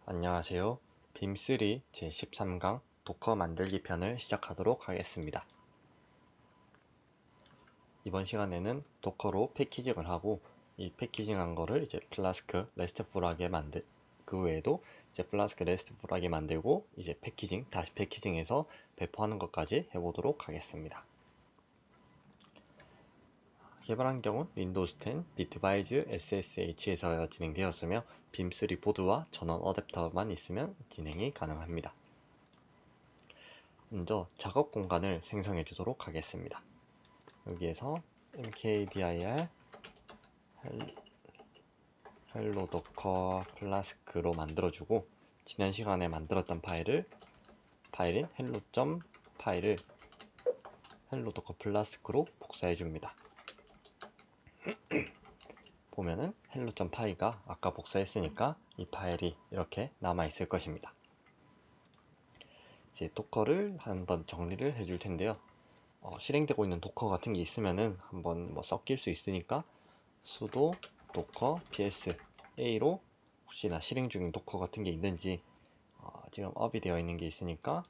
안녕하세요. 빔3 제13강 도커 만들기 편을 시작하도록 하겠습니다. 이번 시간에는 도커로 패키징을 하고 이 패키징한 거를 이제 플라스크 레스트풀하게 그 외에도 이제 플라스크 레스트풀하게 만들고 이제 다시 패키징해서 배포하는 것까지 해보도록 하겠습니다. 개발 환경은 윈도우즈 10, 비트바이즈 SSH에서 진행되었으며 빔3 보드와 전원 어댑터만 있으면 진행이 가능합니다. 먼저 작업 공간을 생성해 주도록 하겠습니다. 여기에서 mkdir hello docker flask로 만들어주고 지난 시간에 만들었던 파일인 hello.파일을 hello docker flask로 복사해 줍니다. 보면은 hello.py가 아까 복사했으니까 이 파일이 이렇게 남아 있을 것입니다. 이제 도커를 한번 정리를 해줄 텐데요. 실행되고 있는 도커 같은 게 있으면은 한번 섞일 수 있으니까 sudo docker psa로 혹시나 실행 중인 도커 같은 게 있는지 지금 업이 되어 있는 게 있으니까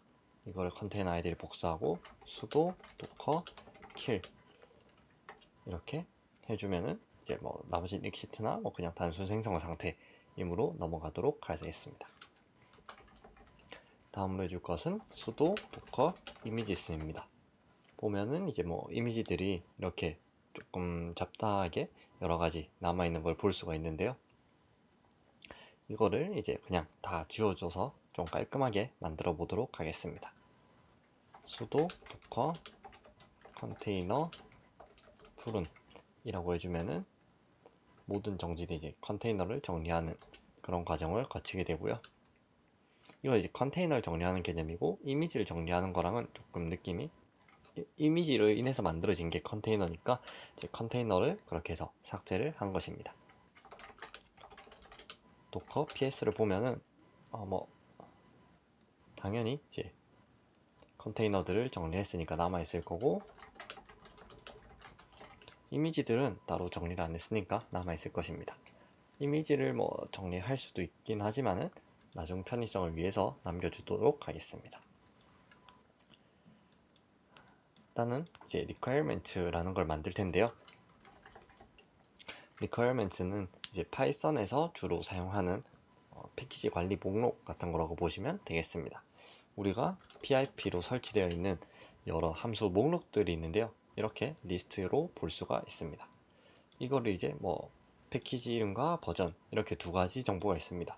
이걸 컨테이너 아이디를 복사하고 sudo docker kill 이렇게 해주면은 이제 나머지 exit나 그냥 단순 생성 상태이므로 넘어가도록 하겠습니다. 다음으로 해줄 것은 sudo docker images입니다. 보면은 이제 이미지들이 이렇게 조금 잡다하게 여러가지 남아있는 걸 볼 수가 있는데요. 이거를 이제 그냥 다 지워줘서 좀 깔끔하게 만들어 보도록 하겠습니다. sudo docker container 풀은 이라고 해주면은 모든 정지된 이제 컨테이너를 정리하는 그런 과정을 거치게 되고요. 이거 이제 컨테이너를 정리하는 개념이고 이미지를 정리하는 거랑은 조금 느낌이 이미지로 인해서 만들어진 게 컨테이너니까 이제 컨테이너를 그렇게 해서 삭제를 한 것입니다. 도커 ps를 보면은 당연히 이제 컨테이너들을 정리했으니까 남아있을 거고 이미지들은 따로 정리를 안 했으니까 남아있을 것입니다. 이미지를 정리할 수도 있긴 하지만은 나중 편의성을 위해서 남겨주도록 하겠습니다. 일단은 이제 requirement라는 걸 만들 텐데요. requirement는 이제 파이썬에서 주로 사용하는 패키지 관리 목록 같은 거라고 보시면 되겠습니다. 우리가 PIP로 설치되어 있는 여러 함수 목록들이 있는데요. 이렇게 리스트로 볼 수가 있습니다. 이거를 이제 패키지 이름과 버전 이렇게 두 가지 정보가 있습니다.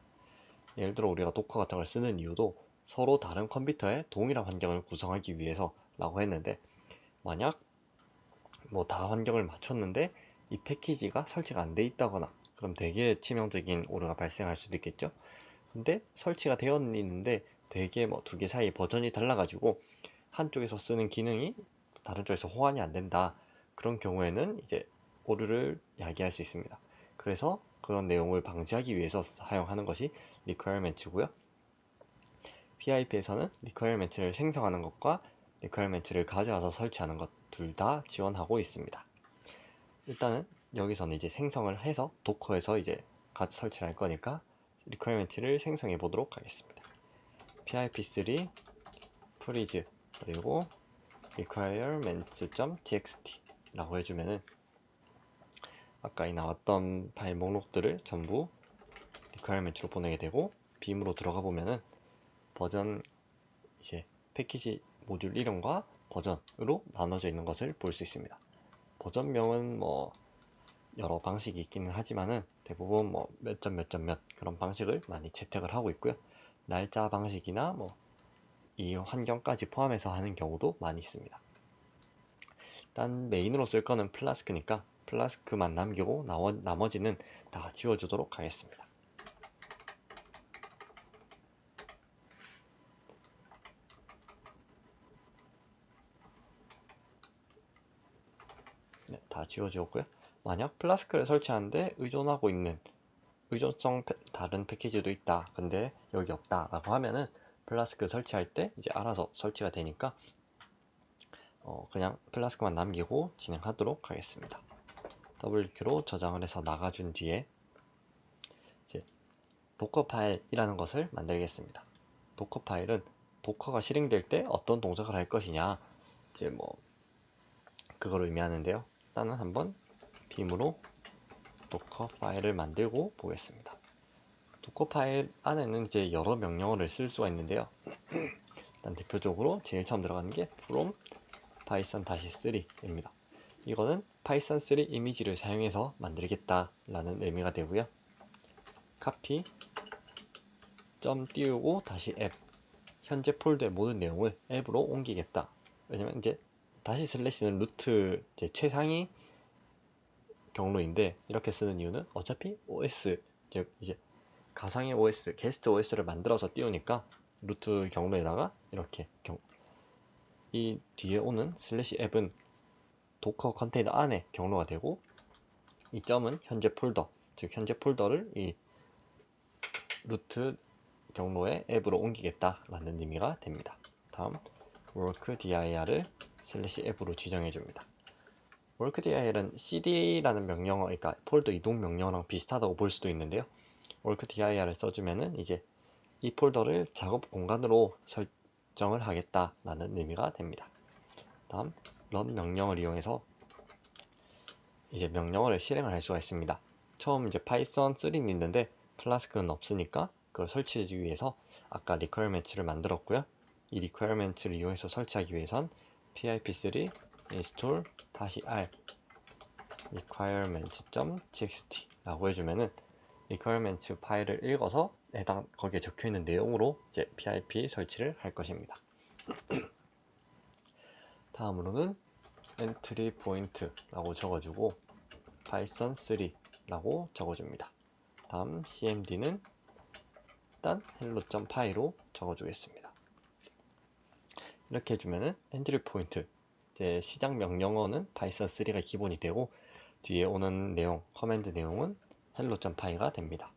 예를 들어 우리가 도커 같은 걸 쓰는 이유도 서로 다른 컴퓨터에 동일한 환경을 구성하기 위해서 라고 했는데 만약 다 환경을 맞췄는데 이 패키지가 설치가 안 돼 있다거나 그럼 되게 치명적인 오류가 발생할 수도 있겠죠. 근데 설치가 되어 있는데 되게 두 개 사이 버전이 달라가지고 한쪽에서 쓰는 기능이 다른 쪽에서 호환이 안 된다. 그런 경우에는 이제 오류를 야기할 수 있습니다. 그래서 그런 내용을 방지하기 위해서 사용하는 것이 requirement고요. PIP에서는 requirement를 생성하는 것과 requirement를 가져와서 설치하는 것 둘 다 지원하고 있습니다. 일단은 여기서는 이제 생성을 해서 도커에서 이제 설치를 할 거니까 requirement를 생성해 보도록 하겠습니다. pip3 freeze 그리고 requirements.txt 라고 해주면은 아까 나왔던 파일 목록들을 전부 requirement로 보내게 되고 빔으로 들어가 보면은 버전 이제 패키지 모듈 이름과 버전으로 나눠져 있는 것을 볼 수 있습니다. 버전명은 여러 방식이 있기는 하지만은 대부분 몇 점 몇 점 몇 그런 방식을 많이 채택을 하고 있고요. 날짜 방식이나 이 환경까지 포함해서 하는 경우도 많이 있습니다. 일단 메인으로 쓸 거는 플라스크니까 플라스크만 남기고 나머지는 다 지워주도록 하겠습니다. 네, 다 지워주었고요. 만약 플라스크를 설치하는데 의존하고 있는 의존성 다른 패키지도 있다. 근데 여기 없다 라고 하면은 플라스크 설치할 때 이제 알아서 설치가 되니까 그냥 플라스크만 남기고 진행하도록 하겠습니다. WQ로 저장을 해서 나가준 뒤에 이제 도커 파일이라는 것을 만들겠습니다. 도커 파일은 도커가 실행될 때 어떤 동작을 할 것이냐, 이제 뭐 그걸 의미하는데요. 일단은 한번 빔으로 도커 파일을 만들고 보겠습니다. 도커 파일 안에는 이제 여러 명령어를 쓸 수가 있는데요. 일단 대표적으로 제일 처음 들어가는 게 from python-3입니다. 이거는 파이썬 3 이미지를 사용해서 만들겠다라는 의미가 되고요. copy 점 띄우고 다시 앱, 현재 폴더의 모든 내용을 앱으로 옮기겠다. 왜냐면 이제 다시 슬래시는 루트 이제 최상위 경로인데, 이렇게 쓰는 이유는 어차피 OS, 즉 이제 가상의 OS, 게스트 OS를 만들어서 띄우니까 루트 경로에다가 이렇게 이 뒤에 오는 슬래시 앱은 도커 컨테이너 안에 경로가 되고, 이 점은 현재 폴더, 즉 현재 폴더를 이 루트 경로의 앱으로 옮기겠다라는 의미가 됩니다. 다음 workdir을 슬래시 앱으로 지정해 줍니다. workdir은 cd라는 명령어, 그러니까 폴더 이동 명령어랑 비슷하다고 볼 수도 있는데요. workdir을 써주면은 이제 이 폴더를 작업 공간으로 설정을 하겠다라는 의미가 됩니다. 다음 run 명령을 이용해서 이제 명령어를 실행을 할 수가 있습니다. 처음 이제 파이썬 3는 있는데 플라스크는 없으니까 그걸 설치하기 위해서 아까 requirements를 만들었고요. 이 requirements를 이용해서 설치하기 위해선 pip3 install -r requirements.txt 라고 해주면은 requirements 파일을 읽어서 해당 거기에 적혀 있는 내용으로 이제 pip 설치를 할 것입니다. 다음으로는 entry point라고 적어주고 python 3라고 적어줍니다. 다음 cmd는 일단 hello.py로 적어주겠습니다. 이렇게 해주면은 entry point, 이제 시작 명령어는 python 3가 기본이 되고 뒤에 오는 내용, 커맨드 내용은 hello.py가 됩니다.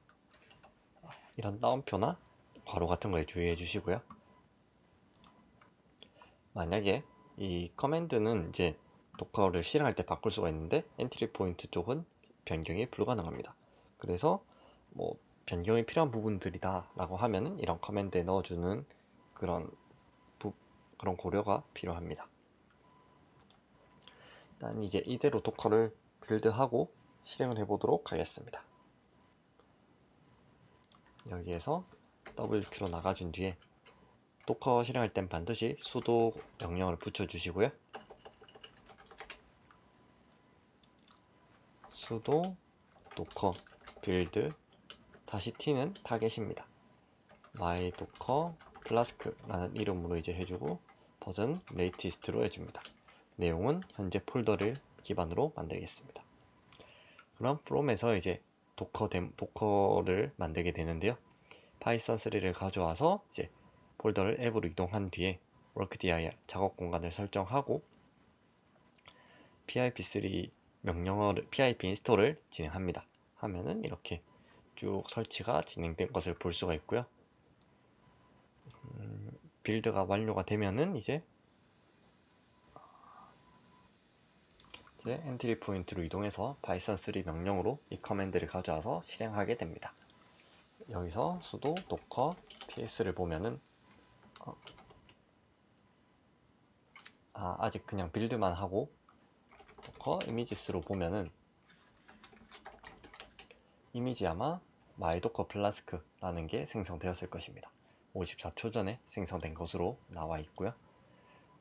이런 따옴표나 괄호 같은 거에 주의해 주시고요. 만약에 이 커맨드는 이제 도커를 실행할 때 바꿀 수가 있는데 엔트리 포인트 쪽은 변경이 불가능합니다. 그래서 뭐 변경이 필요한 부분들이다 라고 하면은 이런 커맨드에 넣어주는 그런 고려가 필요합니다. 일단 이제 이대로 도커를 빌드하고 실행을 해보도록 하겠습니다. 여기에서 WQ로 나가준 뒤에 도커 실행할 땐 반드시 sudo 명령을 붙여주시고요. sudo docker build 다시 t는 타겟입니다. my docker flask라는 이름으로 이제 해주고 버전 latest로 해줍니다. 내용은 현재 폴더를 기반으로 만들겠습니다. 그럼 from에서 이제 도커를 만들게 되는데요. 파이썬 3를 가져와서 이제 폴더를 앱으로 이동한 뒤에 workdir 작업 공간을 설정하고 pip3 명령어를 pip 인스톨을 진행합니다. 하면은 이렇게 쭉 설치가 진행된 것을 볼 수가 있고요. 빌드가 완료가 되면은 이제 엔트리 포인트로 이동해서 파이썬 3 명령으로 이 커맨드를 가져와서 실행하게 됩니다. 여기서 sudo docker ps를 보면은 아직 그냥 빌드만 하고 docker images로 보면은 이미지 아마 mydocker flask라는 게 생성되었을 것입니다. 54초 전에 생성된 것으로 나와 있고요.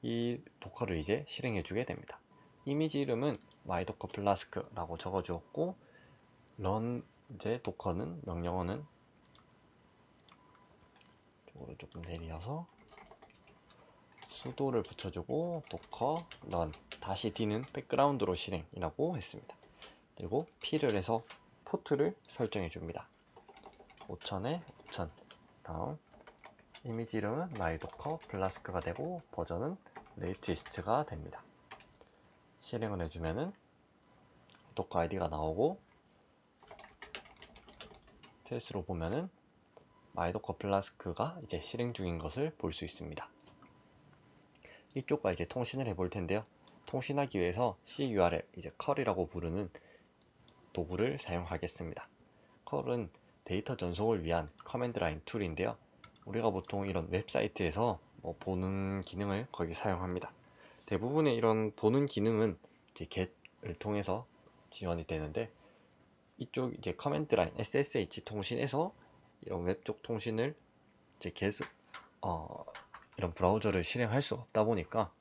이 도커를 이제 실행해 주게 됩니다. 이미지 이름은 mydocker flask라고 적어 주었고 run 이제 도커는 명령어는 쪽으로 조금 내려서 sudo를 붙여주고 docker run 다시 d는 백그라운드로 실행이라고 했습니다. 그리고 p를 해서 포트를 설정해 줍니다. 5000에 5000. 다음 이미지 이름은 mydocker flask가 되고 버전은 latest가 됩니다. 실행을 해주면은 도커 아이디가 나오고 PS로 보면은 mydocker flask가 이제 실행 중인 것을 볼 수 있습니다. 이쪽과 이제 통신을 해볼 텐데요. 통신하기 위해서 CURL, 이제 cur이라고 부르는 도구를 사용하겠습니다. cur은 데이터 전송을 위한 커맨드 라인 툴인데요. 우리가 보통 이런 웹사이트에서 보는 기능을 거기 사용합니다. 대부분의 이런 보는 기능은 이제 get을 통해서 지원이 되는데, 이쪽 이제 커맨드 라인 SSH 통신에서 이런 웹 쪽 통신을 이제 계속 이런 브라우저를 실행할 수 없다 보니까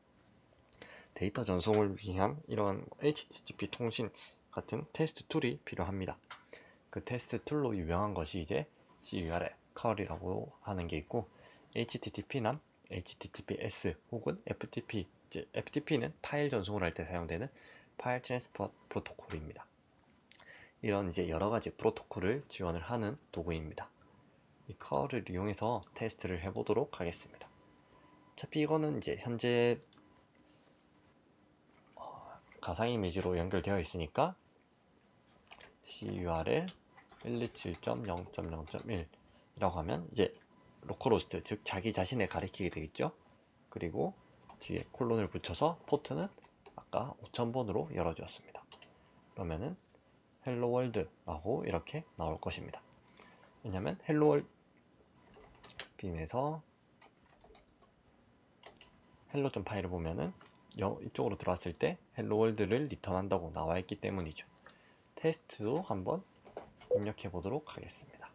데이터 전송을 위한 이런 HTTP 통신 같은 테스트 툴이 필요합니다. 그 테스트 툴로 유명한 것이 이제 CURL, curl이라고 하는 게 있고, HTTP나 HTTPS 혹은 FTP, 이제 FTP는 파일 전송을 할 때 사용되는 파일 트랜스퍼 프로토콜입니다. 이런 이제 여러 가지 프로토콜을 지원을 하는 도구입니다. 이 curl을 이용해서 테스트를 해보도록 하겠습니다. 어차피 이거는 이제 현재 가상 이미지로 연결되어 있으니까 CURL 127.0.0.1 이라고 하면 이제 로컬호스트, 즉 자기 자신을 가리키게 되겠죠. 그리고 뒤에 콜론을 붙여서 포트는 아까 5000번으로 열어주었습니다. 그러면은 헬로 월드라고 이렇게 나올 것입니다. 왜냐면 헬로 월드 빔에서 헬로 점 파일을 보면은 이쪽으로 들어왔을 때 헬로 월드를 리턴한다고 나와 있기 때문이죠. 테스트도 한번 입력해 보도록 하겠습니다.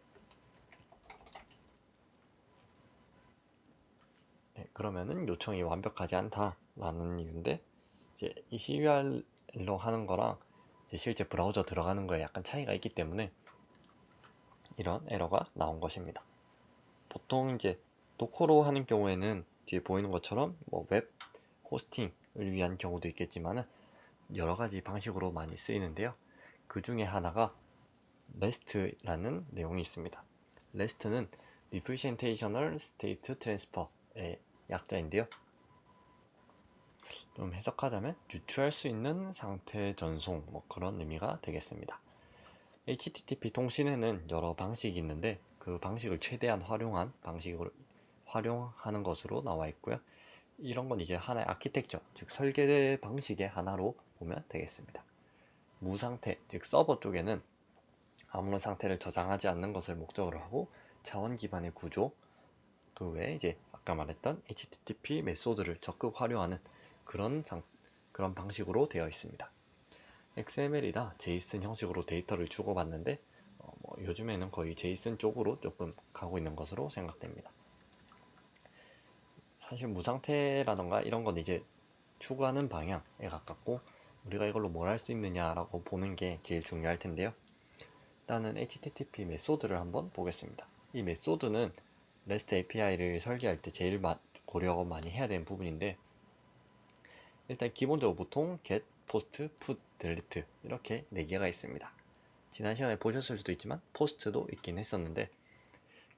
네, 그러면은 요청이 완벽하지 않다라는 이유인데, 이제 이 CURL로 하는 거랑 이제 실제 브라우저 들어가는 거에 약간 차이가 있기 때문에 이런 에러가 나온 것입니다. 보통 이제 도커로 하는 경우에는 뒤에 보이는 것처럼 웹 호스팅을 위한 경우도 있겠지만은 여러 가지 방식으로 많이 쓰이는데요. 그 중에 하나가 REST라는 내용이 있습니다. REST는 Representational State Transfer의 약자인데요. 좀 해석하자면 유추할 수 있는 상태 전송, 그런 의미가 되겠습니다. HTTP 통신에는 여러 방식이 있는데 그 방식을 최대한 활용한 방식으로 활용하는 것으로 나와 있고요. 이런 건 이제 하나의 아키텍처, 즉 설계 방식의 하나로 보면 되겠습니다. 무상태, 즉 서버 쪽에는 아무런 상태를 저장하지 않는 것을 목적으로 하고 자원 기반의 구조, 그 외에 이제 아까 말했던 HTTP 메소드를 적극 활용하는 그런 방식으로 되어 있습니다. XML이나 JSON 형식으로 데이터를 주고받는데 요즘에는 거의 JSON 쪽으로 조금 가고 있는 것으로 생각됩니다. 사실 무상태라던가 이런 건 이제 추구하는 방향에 가깝고, 우리가 이걸로 뭘 할 수 있느냐라고 보는 게 제일 중요할 텐데요. 일단은 HTTP 메소드를 한번 보겠습니다. 이 메소드는 REST API를 설계할 때 제일 고려 많이 해야 되는 부분인데, 일단 기본적으로 보통 get, post, put, delete 이렇게 4개가 있습니다. 지난 시간에 보셨을 수도 있지만 post도 있긴 했었는데,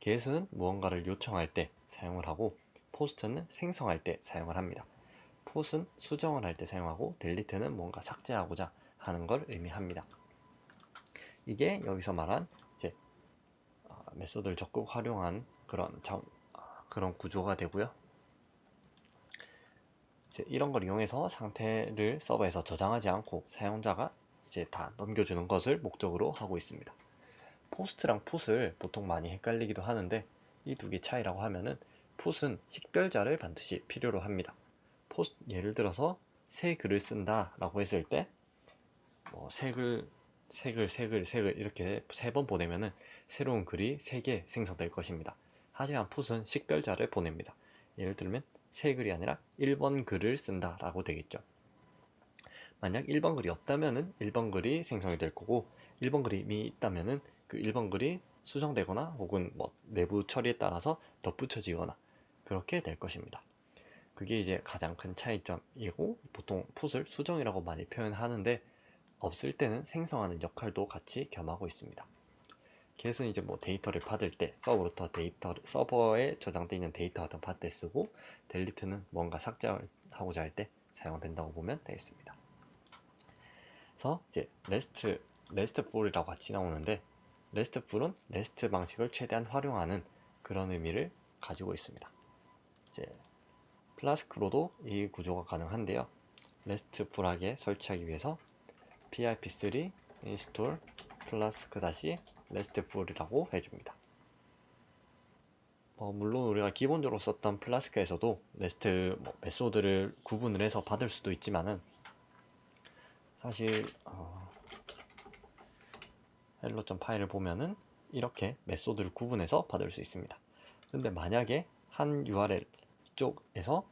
get은 무언가를 요청할 때 사용을 하고, post는 생성할 때 사용을 합니다. put은 수정을 할 때 사용하고, delete는 뭔가 삭제하고자 하는 걸 의미합니다. 이게 여기서 말한 이제 메소드를 적극 활용한 그런 구조가 되고요. 이제 이런 걸 이용해서 상태를 서버에서 저장하지 않고 사용자가 이제 다 넘겨주는 것을 목적으로 하고 있습니다. 포스트랑 풋을 보통 많이 헷갈리기도 하는데, 이 두 개 차이라고 하면은 풋은 식별자를 반드시 필요로 합니다. 예를 들어서 새 글을 쓴다 라고 했을 때 색을 이렇게 3번 보내면은 새로운 글이 3개 생성될 것입니다. 하지만 풋은 식별자를 보냅니다. 예를 들면 새 글이 아니라 1번 글을 쓴다 라고 되겠죠. 만약 1번 글이 없다면은 1번 글이 생성이 될 거고, 1번 글이 이미 있다면은 그 1번 글이 수정되거나 혹은 내부 처리에 따라서 덧붙여지거나 그렇게 될 것입니다. 그게 이제 가장 큰 차이점이고, 보통 풋을 수정이라고 많이 표현하는데 없을 때는 생성하는 역할도 같이 겸하고 있습니다. get은 이제 데이터를 받을 때 서버에 저장되어 있는 데이터 같은 받을 때 쓰고, delete는 뭔가 삭제하고자 할 때 사용된다고 보면 되겠습니다. 그래서 이제 RESTful이라고 같이 나오는데, RESTful은 REST 방식을 최대한 활용하는 그런 의미를 가지고 있습니다. 이제 플라스크로도 이 구조가 가능한데요. RESTful하게 설치하기 위해서 pip3 install flask-1 RESTful이라고 해줍니다. 물론 우리가 기본적으로 썼던 플라스크에서도 REST 메소드를 구분을 해서 받을 수도 있지만은 사실 hello.py를 보면은 이렇게 메소드를 구분해서 받을 수 있습니다. 근데 만약에 한 URL 쪽에서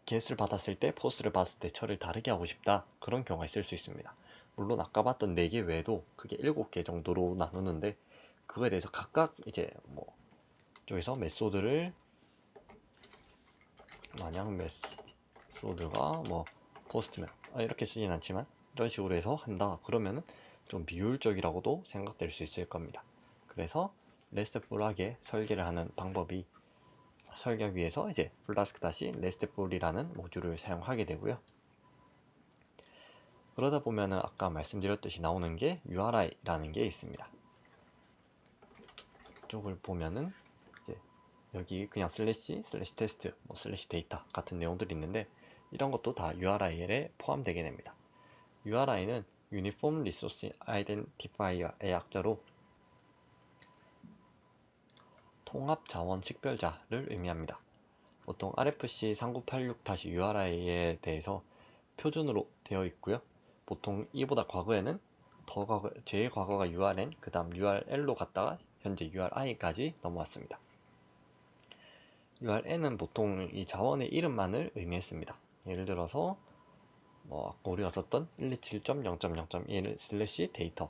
get을 받았을 때, post를 받았을 때 처리를 다르게 하고 싶다, 그런 경우가 있을 수 있습니다. 물론 아까 봤던 4개 외에도 그게 7개 정도로 나누는데, 그거에 대해서 각각 이제 쪽에서 메소드를, 만약 메소드가 post면 이렇게 쓰진 않지만 이런 식으로 해서 한다 그러면은 좀 비효율적이라고도 생각될 수 있을 겁니다. 그래서 RESTful하게 설계를 하는 방법이, 설계하기 위해서 이제 flask-restful이라는 모듈을 사용하게 되고요. 그러다 보면은 아까 말씀드렸듯이 나오는 게 URI라는 게 있습니다. 이쪽을 보면은 이제 여기 그냥 슬래시 테스트 슬래시 데이터 같은 내용들이 있는데, 이런 것도 다 URI에 포함되게 됩니다. URI는 Uniform Resource Identifier의 약자로 통합 자원 식별자를 의미합니다. 보통 RFC 3986-URI에 대해서 표준으로 되어 있고요. 보통 이보다 과거에는 제일 과거가 URN, 그 다음 URL로 갔다가 현재 URI까지 넘어왔습니다. URN은 보통 이 자원의 이름만을 의미했습니다. 예를 들어서 아까 우리가 썼던 127.0.0.1 슬래시 데이터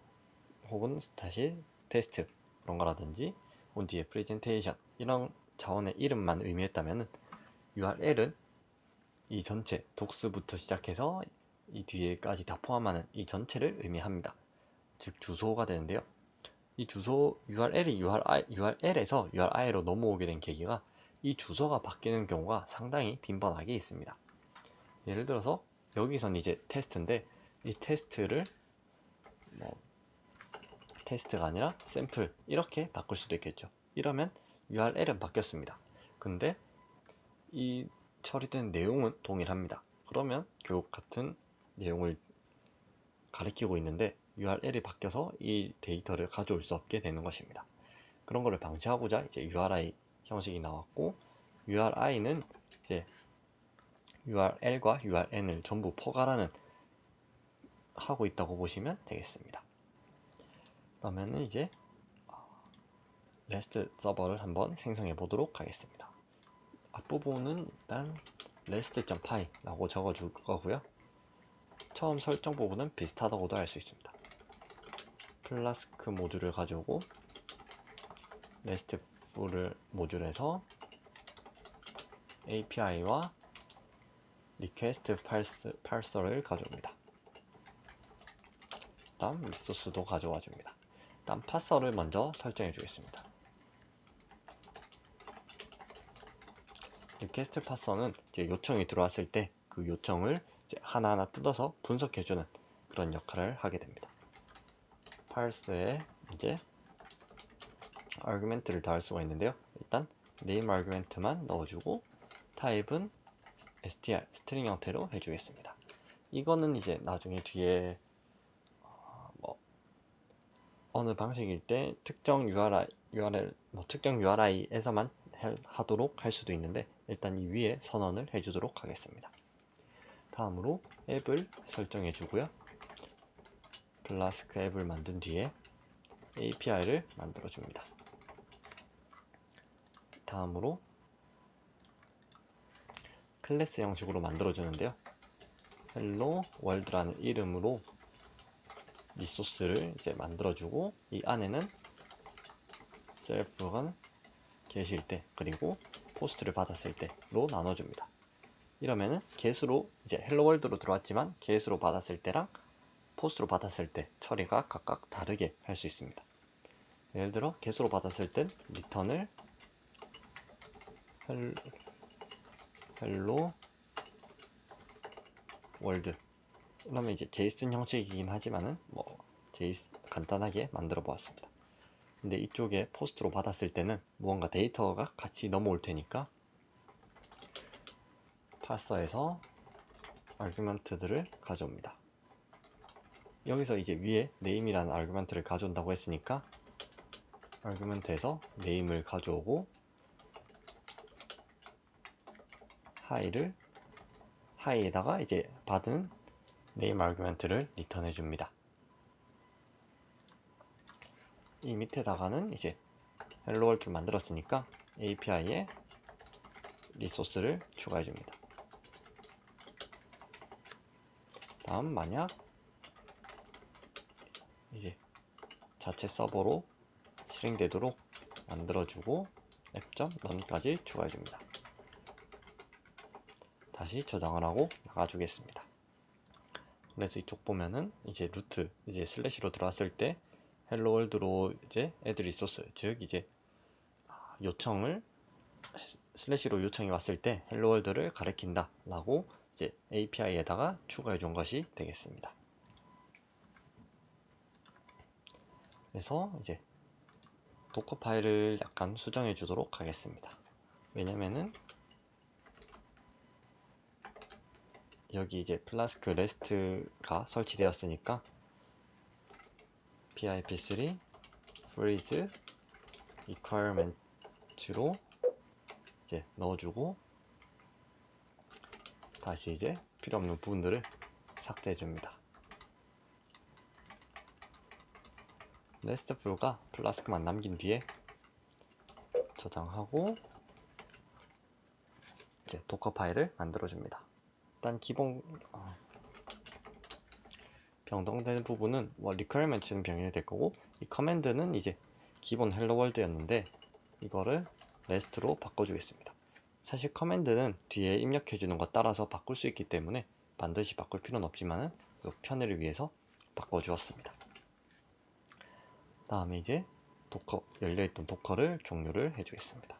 혹은 다시 테스트 그런 거라든지 온지의 프레젠테이션, 이런 자원의 이름만 의미했다면 URL은 이 전체 독스부터 시작해서 이 뒤에까지 다 포함하는 이 전체를 의미합니다. 즉 주소가 되는데요. 이 주소 URL에서 URI로 넘어오게 된 계기가 이 주소가 바뀌는 경우가 상당히 빈번하게 있습니다. 예를 들어서 여기선 이제 테스트인데, 이 테스트를 테스트가 아니라 샘플 이렇게 바꿀 수도 있겠죠. 이러면 URL은 바뀌었습니다. 근데 이 처리된 내용은 동일합니다. 그러면 결국 같은 내용을 가리키고 있는데 URL이 바뀌어서 이 데이터를 가져올 수 없게 되는 것입니다. 그런 거를 방지하고자 이제 URI 형식이 나왔고, URI는 이제 URL과 URN을 전부 포괄하는 하고 있다고 보시면 되겠습니다. 그러면 이제 REST 서버를 한번 생성해 보도록 하겠습니다. 앞부분은 일단 rest.py 라고 적어줄 거고요. 처음 설정 부분은 비슷하다고도 할 수 있습니다. 플라스크 모듈을 가져오고 RESTful 모듈에서 API와 request parser를 가져옵니다. 다음 리소스도 가져와 줍니다. 다음 parser를 먼저 설정해 주겠습니다. 리퀘스트 파서는 이제 요청이 들어왔을 때 그 요청을 이제 하나하나 뜯어서 분석해주는 그런 역할을 하게 됩니다. parse에 이제 아규멘트를 더할 수가 있는데요. 일단 name 아규멘트만 넣어주고 타입은 str 스트링 형태로 해주겠습니다. 이거는 이제 나중에 뒤에 어느 방식일 때 특정 특정 URI에서만 하도록 할 수도 있는데, 일단 이 위에 선언을 해주도록 하겠습니다. 다음으로 앱을 설정해 주고요. 플라스크 앱을 만든 뒤에 API를 만들어 줍니다. 다음으로 클래스 형식으로 만들어 주는데요. hello world라는 이름으로 리소스를 이제 만들어 주고, 이 안에는 self가 get일 때 그리고 post를 받았을 때로 나눠 줍니다. 이러면은 get으로 이제 hello world로 들어왔지만 get으로 받았을 때랑 post로 받았을 때 처리가 각각 다르게 할 수 있습니다. 예를 들어 get으로 받았을 땐 return을 hello world, 그러면 이제 JSON 형식이긴 하지만은 간단하게 만들어 보았습니다. 근데 이쪽에 post로 받았을 때는 무언가 데이터가 같이 넘어올 테니까 parser에서 아규먼트들을 가져옵니다. 여기서 이제 위에 name이라는 아규먼트를 가져온다고 했으니까 아규먼트에서 name을 가져오고 hi에다가 이제 받은 name 아규먼트를 리턴해 줍니다. 이 밑에다가는 이제 헬로 월드를 만들었으니까 API에 리소스를 추가해 줍니다. 다음 만약 이제 자체 서버로 실행되도록 만들어주고 app.run까지 추가해 줍니다. 다시 저장을 하고 나가주겠습니다. 그래서 이쪽 보면은 이제 루트 이제 슬래시로 들어왔을 때 헬로 월드로 이제 add 리소스, 즉 이제 요청을 슬래시로 요청이 왔을 때 헬로 월드를 가리킨다 라고 이제 API에다가 추가해 준 것이 되겠습니다. 그래서 이제 도커 파일을 약간 수정해 주도록 하겠습니다. 왜냐면은 여기 이제 플라스크 레스트가 설치되었으니까 pip3 freeze requirement로 이제 넣어주고 다시 이제 필요 없는 부분들을 삭제해 줍니다. 레스트풀과 플라스크만 남긴 뒤에 저장하고 이제 도커 파일을 만들어 줍니다. 일단 기본 변동되는 부분은 requirement는 변경이 될 거고, 이 커맨드는 이제 기본 헬로 월드였는데 이거를 REST로 바꿔주겠습니다. 사실 커맨드는 뒤에 입력해 주는 것 따라서 바꿀 수 있기 때문에 반드시 바꿀 필요는 없지만은 편의를 위해서 바꿔 주었습니다. 다음에 이제 도커 열려있던 도커를 종료를 해주겠습니다.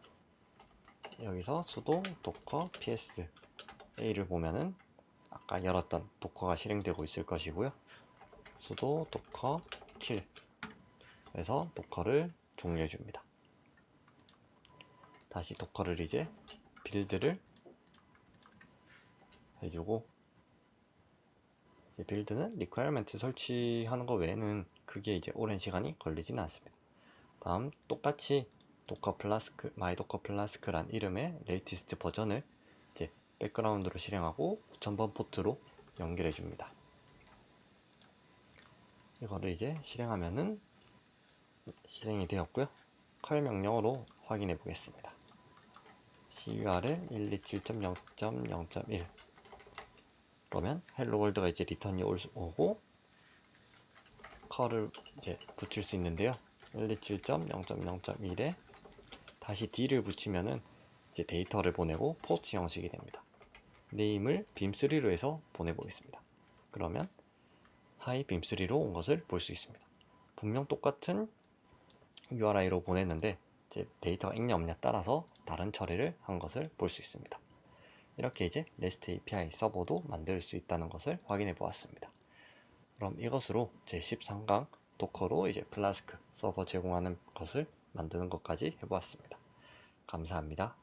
여기서 sudo docker ps a를 보면은 아까 열었던 도커가 실행되고 있을 것이고요. sudo docker kill 그래서 도커를 종료해 줍니다. 다시 도커를 이제 빌드를 해주고, 이제 빌드는 requirement 설치하는 거 외에는 그게 이제 오랜 시간이 걸리지는 않습니다. 다음 똑같이 도커 플라스크 마이도커 플라스크란 이름의 레이티스트 버전을 이제 백그라운드로 실행하고 2000번 포트로 연결해 줍니다. 이거를 이제 실행하면은 실행이 되었고요. 컬 명령으로 확인해 보겠습니다. curl 127.0.0.1 그러면 헬로 월드가 이제 리턴이 오고 컬을 이제 붙일 수 있는데요. 127.0.0.1에 다시 d를 붙이면은 이제 데이터를 보내고 포트 형식이 됩니다. 네임을 beam3로 해서 보내보겠습니다. 그러면 hi beam3로 온 것을 볼 수 있습니다. 분명 똑같은 URI로 보냈는데 이제 데이터가 있냐 없냐 따라서 다른 처리를 한 것을 볼 수 있습니다. 이렇게 이제 REST API 서버도 만들 수 있다는 것을 확인해 보았습니다. 그럼 이것으로 제 13강 도커로 이제 플라스크 서버 제공하는 것을 만드는 것까지 해보았습니다. 감사합니다.